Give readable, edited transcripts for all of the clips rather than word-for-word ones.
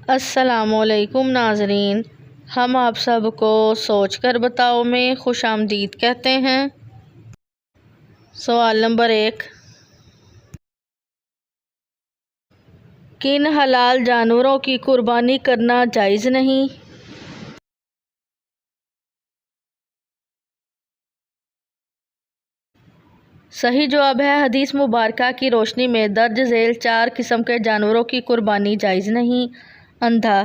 अस्सलामुअलैकुम नाज़रीन, हम आप सबको सोच कर बताओ में खुशामदीद कहते हैं। सवाल नंबर 1, किन हलाल जानवरों की कुर्बानी करना जायज़ नहीं? सही जवाब है हदीस मुबारका की रोशनी में दर्ज झेल 4 किस्म के जानवरों की कुर्बानी जायज़ नहीं। अंधा,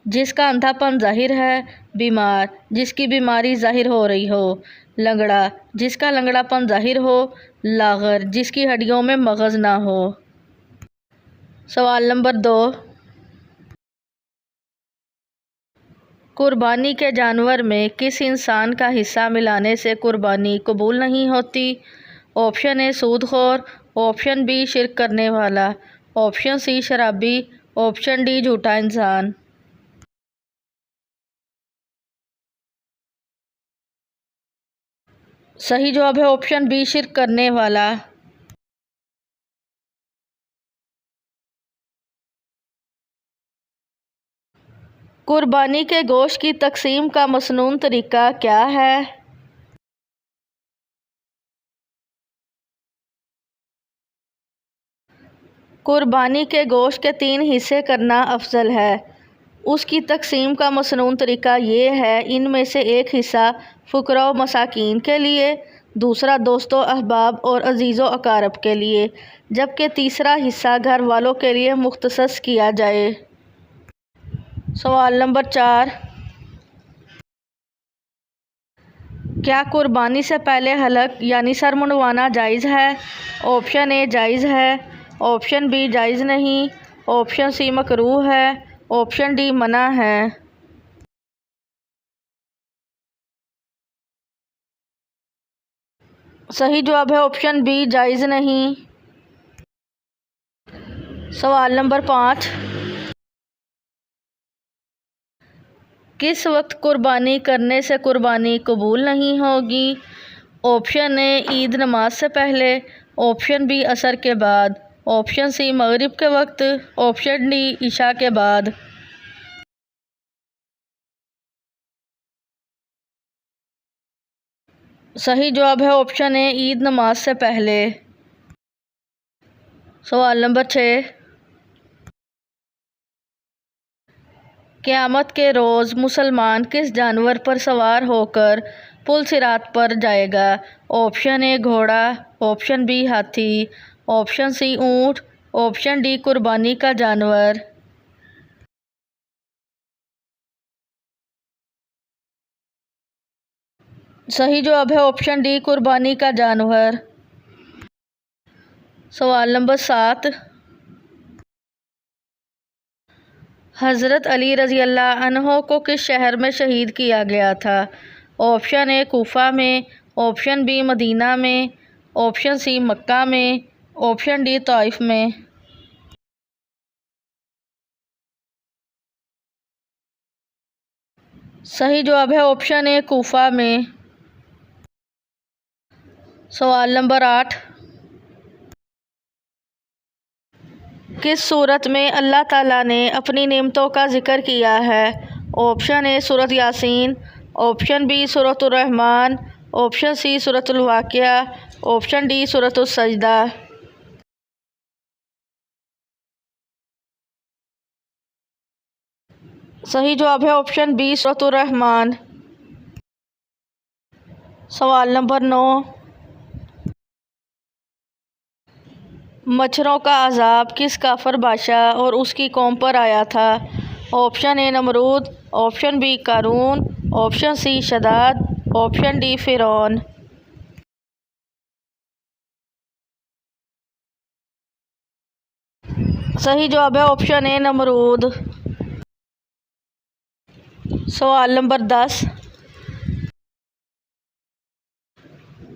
जिसका अंधापन जाहिर है। बीमार, जिसकी बीमारी जाहिर हो रही हो। लंगड़ा, जिसका लंगड़ापन जाहिर हो। लागर, जिसकी हड्डियों में मगज़ ना हो। सवाल नंबर 2, कुर्बानी के जानवर में किस इंसान का हिस्सा मिलाने से कुर्बानी कबूल नहीं होती? ऑप्शन ए सूदखोर, ऑप्शन बी शिर्क करने वाला, ऑप्शन सी शराबी, ऑप्शन डी झूठा इंसान। सही जवाब है ऑप्शन बी शिर्क करने वाला। कुर्बानी के गोश्त की तकसीम का मसनून तरीका क्या है? कुर्बानी के गोश्त के 3 हिस्से करना अफजल है। उसकी तकसीम का मसनून तरीका ये है, इनमें से एक हिस्सा फ़ुकरा व मसाकीन के लिए, दूसरा दोस्तों अहबाब और अजीज़ों अकारब के लिए, जबकि तीसरा हिस्सा घर वालों के लिए मुख्तसस किया जाए। सवाल नंबर 4, क्या कुर्बानी से पहले हलक यानी सर मुंडवाना जायज़ है? ऑप्शन ए जायज़ है, ऑप्शन बी जायज़ नहीं, ऑप्शन सी मकरूह है, ऑप्शन डी मना है। सही जवाब है ऑप्शन बी जायज़ नहीं। सवाल नंबर 5, किस वक्त कुर्बानी करने से कुर्बानी कबूल नहीं होगी? ऑप्शन ए ईद नमाज से पहले, ऑप्शन बी असर के बाद, ऑप्शन सी मगरिब के वक्त, ऑप्शन डी इशा के बाद। सही जवाब है ऑप्शन ए ईद नमाज से पहले। सवाल नंबर 6, क़यामत के रोज़ मुसलमान किस जानवर पर सवार होकर पुल सिरात पर जाएगा? ऑप्शन ए घोड़ा, ऑप्शन बी हाथी, ऑप्शन सी ऊँट, ऑप्शन डी कुर्बानी का जानवर। सही जवाब है ऑप्शन डी कुर्बानी का जानवर। सवाल नंबर 7, हज़रत अली रज़ी अल्लाह अन्हो को किस शहर में शहीद किया गया था? ऑप्शन ए कूफा में, ऑप्शन बी मदीना में, ऑप्शन सी मक्का में, ऑप्शन डी ताइफ में। सही जवाब है ऑप्शन ए कूफा में। सवाल नंबर 8, किस सूरत में अल्लाह ताला ने अपनी नेमतों का जिक्र किया है? ऑप्शन ए सूरत यासीन, ऑप्शन बी सूरतुर रहमान, ऑप्शन सी सूरतुल वाक़िया, ऑप्शन डी सूरतुस सजदा। सही जवाब है ऑप्शन बी सूरतुर रहमान। सवाल नंबर 9, मच्छरों का अजाब किस काफर बादशाह और उसकी कौम पर आया था? ऑप्शन ए नमरूद, ऑप्शन बी कारून, ऑप्शन सी शदाद, ऑप्शन डी फ़िरौन। सही जवाब है ऑप्शन ए नमरूद। सवाल नंबर 10,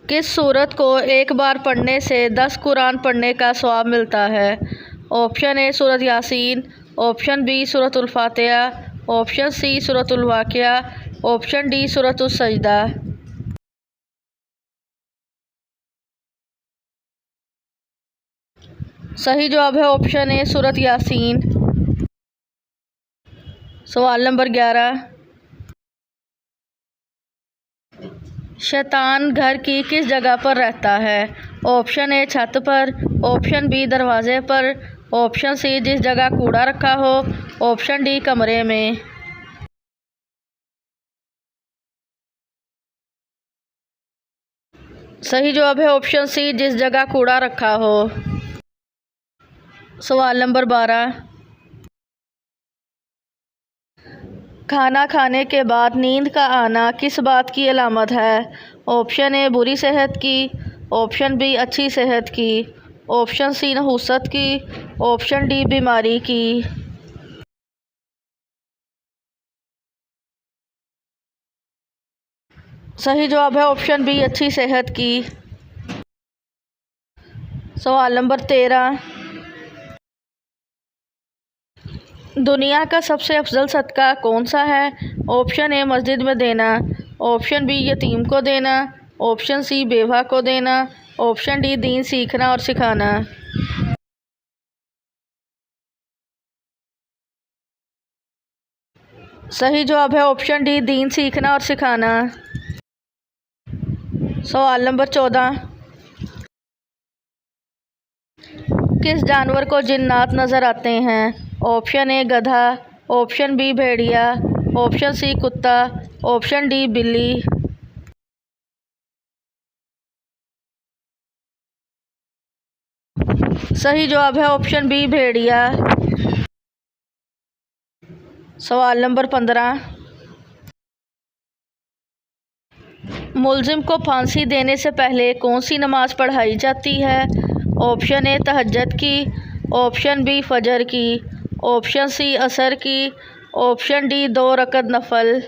किस सूरत को एक बार पढ़ने से 10 कुरान पढ़ने का सवाब मिलता है? ऑप्शन ए सूरत यासीन, ऑप्शन बी सूरतुल फातिहा, ऑप्शन सी सूरतुल वाक़िया, ऑप्शन डी सूरतुस सजदा। सही जवाब है ऑप्शन ए सूरत यासीन। सवाल नंबर 11, शैतान घर की किस जगह पर रहता है? ऑप्शन ए छत पर, ऑप्शन बी दरवाजे पर, ऑप्शन सी जिस जगह कूड़ा रखा हो, ऑप्शन डी कमरे में। सही जवाब है ऑप्शन सी जिस जगह कूड़ा रखा हो। सवाल नंबर 12, खाना खाने के बाद नींद का आना किस बात की अलामत है? ऑप्शन ए बुरी सेहत की, ऑप्शन बी अच्छी सेहत की, ऑप्शन सी नहुसत की, ऑप्शन डी बीमारी की। सही जवाब है ऑप्शन बी अच्छी सेहत की। सवाल नंबर 13, दुनिया का सबसे अफजल सदका कौन सा है? ऑप्शन ए मस्जिद में देना, ऑप्शन बी यतीम को देना, ऑप्शन सी बेवा को देना, ऑप्शन डी दीन सीखना और सिखाना। सही जवाब है ऑप्शन डी दीन सीखना और सिखाना। सवाल नंबर 14, किस जानवर को जिन्नात नज़र आते हैं? ऑप्शन ए गधा, ऑप्शन बी भेड़िया, ऑप्शन सी कुत्ता, ऑप्शन डी बिल्ली। सही जवाब है ऑप्शन बी भेड़िया। सवाल नंबर 15, मुल्जिम को फांसी देने से पहले कौन सी नमाज पढ़ाई जाती है? ऑप्शन ए तहज्जुद की, ऑप्शन बी फजर की, ऑप्शन सी असर की, ऑप्शन डी 2 रकत नफल।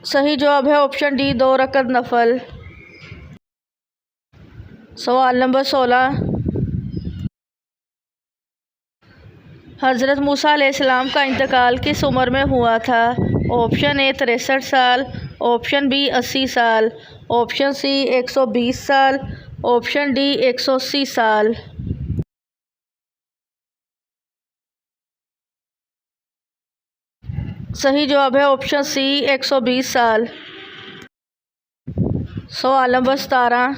सही जवाब है ऑप्शन डी 2 रकत नफल। सवाल नंबर 16, हज़रत मूसा अलैहिस्सलाम का इंतकाल किस उम्र में हुआ था? ऑप्शन ए 63 साल, ऑप्शन बी 80 साल, ऑप्शन सी 120 साल, ऑप्शन डी 180 साल। सही जवाब है ऑप्शन सी 120 साल। सवाल नंबर 17,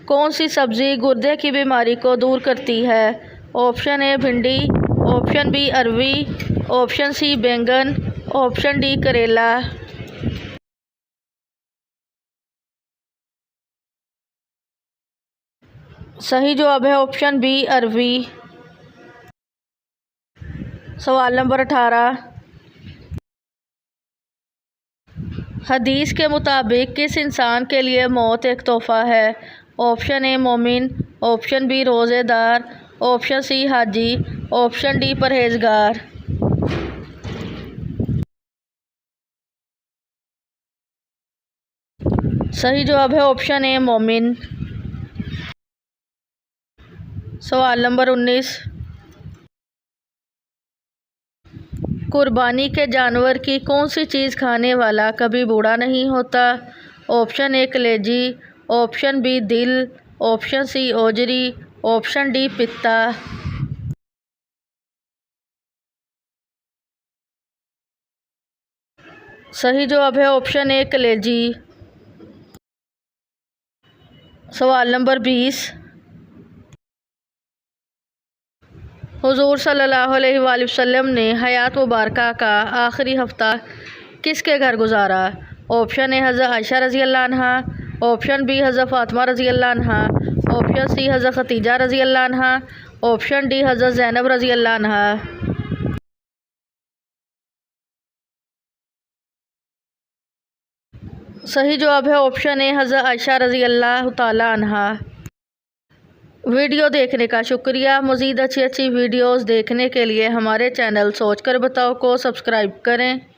कौन सी सब्ज़ी गुर्दे की बीमारी को दूर करती है? ऑप्शन ए भिंडी, ऑप्शन बी अरवी, ऑप्शन सी बैंगन, ऑप्शन डी करेला। सही जवाब है ऑप्शन बी अरवी। सवाल नंबर 18, हदीस के मुताबिक किस इंसान के लिए मौत एक तोहफ़ा है? ऑप्शन ए मोमिन, ऑप्शन बी रोज़ेदार, ऑप्शन सी हाजी, ऑप्शन डी परहेजगार। सही जवाब है ऑप्शन ए मोमिन। सवाल नंबर 19, कुर्बानी के जानवर की कौन सी चीज़ खाने वाला कभी बूढ़ा नहीं होता? ऑप्शन ए कलेजी, ऑप्शन बी दिल, option C Ojri, option D पित्ता। सही जवाब है ऑप्शन ए कलेजी। सवाल नंबर 20, हुज़ूर सल्लल्लाहु अलैहि वसल्लम ने हयात मुबारका का आखिरी हफ्ता किसके घर गुजारा? ऑप्शन ए हज़रत आयशा रज़ी अल्लाह अन्हा, ऑप्शन बी हज़रत फ़ातिमा रज़ी अल्लाह अन्हा, ऑप्शन सी हज़रत खतीजा रज़ी अल्लाह अन्हा, ऑप्शन डी हज़रत ज़ैनब रज़ी अल्लाह अन्हा। सही जवाब है ऑप्शन ए हज़रत आयशा रज़ी अल्लाह ताला अन्हा। वीडियो देखने का शुक्रिया। मज़ीद अच्छी वीडियोज़ देखने के लिए हमारे चैनल सोच कर बताओ को सब्सक्राइब करें।